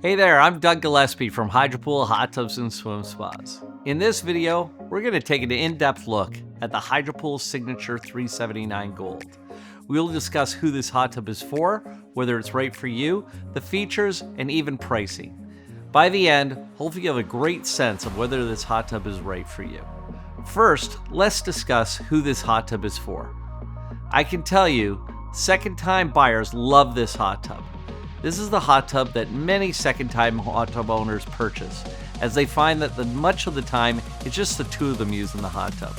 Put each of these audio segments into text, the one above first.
Hey there, I'm Doug Gillespie from Hydropool Hot Tubs and Swim Spas. In this video, we're going to take an in-depth look at the Hydropool Signature 379 Gold. We'll discuss who this hot tub is for, whether it's right for you, the features, and even pricing. By the end, hopefully you have a great sense of whether this hot tub is right for you. First, let's discuss who this hot tub is for. I can tell you, second-time buyers love this hot tub. This is the hot tub that many second-time hot tub owners purchase, as they find that much of the time, it's just the two of them using the hot tub.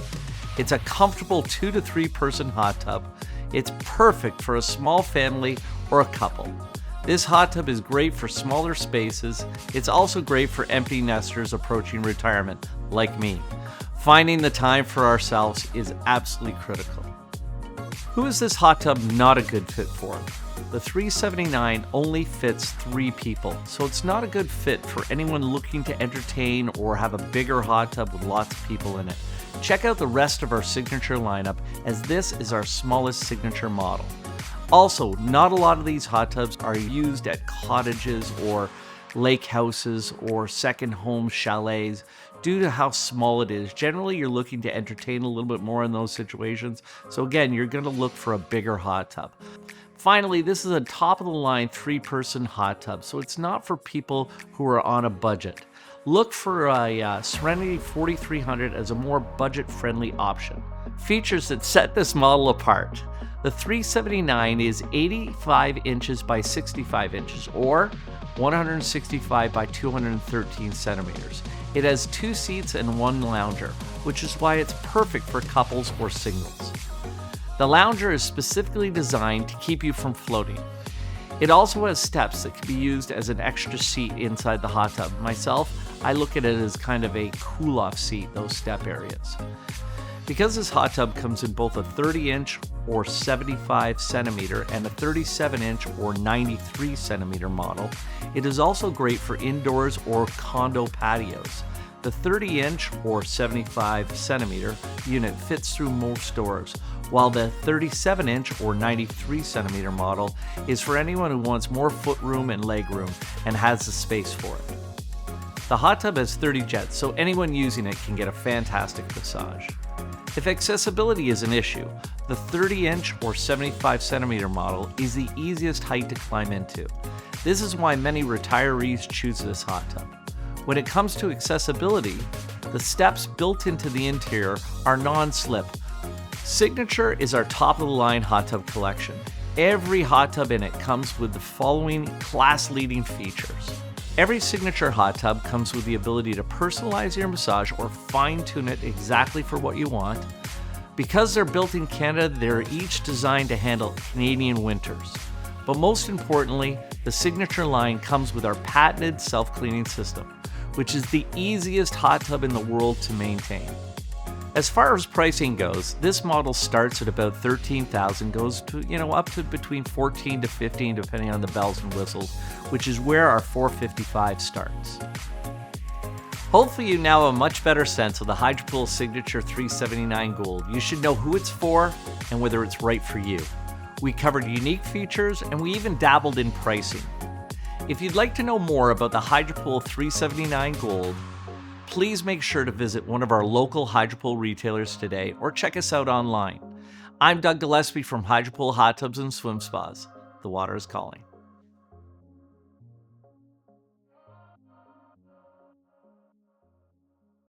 It's a comfortable 2 to 3 person hot tub. It's perfect for a small family or a couple. This hot tub is great for smaller spaces. It's also great for empty nesters approaching retirement, like me. Finding the time for ourselves is absolutely critical. Who is this hot tub not a good fit for? The 379 only fits 3 people, so it's not a good fit for anyone looking to entertain or have a bigger hot tub with lots of people in it. Check out the rest of our signature lineup, as this is our smallest signature model. Also, not a lot of these hot tubs are used at cottages or lake houses or second home chalets due to how small it is. Generally, you're looking to entertain a little bit more in those situations, so again, you're going to look for a bigger hot tub. Finally, this is a top-of-the-line 3-person hot tub, so it's not for people who are on a budget. Look for a Serenity 4300 as a more budget-friendly option. Features that set this model apart. The 379 is 85 inches by 65 inches, or 165 by 213 centimeters. It has 2 seats and 1 lounger, which is why it's perfect for couples or singles. The lounger is specifically designed to keep you from floating. It also has steps that can be used as an extra seat inside the hot tub. Myself, I look at it as kind of a cool-off seat, those step areas. Because this hot tub comes in both a 30-inch or 75 centimeter and a 37-inch or 93 centimeter model, it is also great for indoors or condo patios. The 30-inch or 75 centimeter unit fits through most doors, while the 37-inch or 93 centimeter model is for anyone who wants more footroom and leg room and has the space for it. The hot tub has 30 jets, so anyone using it can get a fantastic massage. If accessibility is an issue, the 30-inch or 75 centimeter model is the easiest height to climb into. This is why many retirees choose this hot tub. When it comes to accessibility, the steps built into the interior are non-slip. Signature is our top-of-the-line hot tub collection. Every hot tub in it comes with the following class-leading features. Every signature hot tub comes with the ability to personalize your massage or fine-tune it exactly for what you want. Because they're built in Canada, they're each designed to handle Canadian winters. But most importantly, the signature line comes with our patented self-cleaning system, which is the easiest hot tub in the world to maintain. As far as pricing goes, this model starts at about $13,000, goes to, up to between $14 to $15 depending on the bells and whistles, which is where our 455 starts. Hopefully you now have a much better sense of the Hydropool Signature 379 Gold. You should know who it's for and whether it's right for you. We covered unique features and we even dabbled in pricing. If you'd like to know more about the Hydropool 379 Gold, please make sure to visit one of our local Hydropool retailers today or check us out online. I'm Doug Gillespie from Hydropool Hot Tubs and Swim Spas. The water is calling.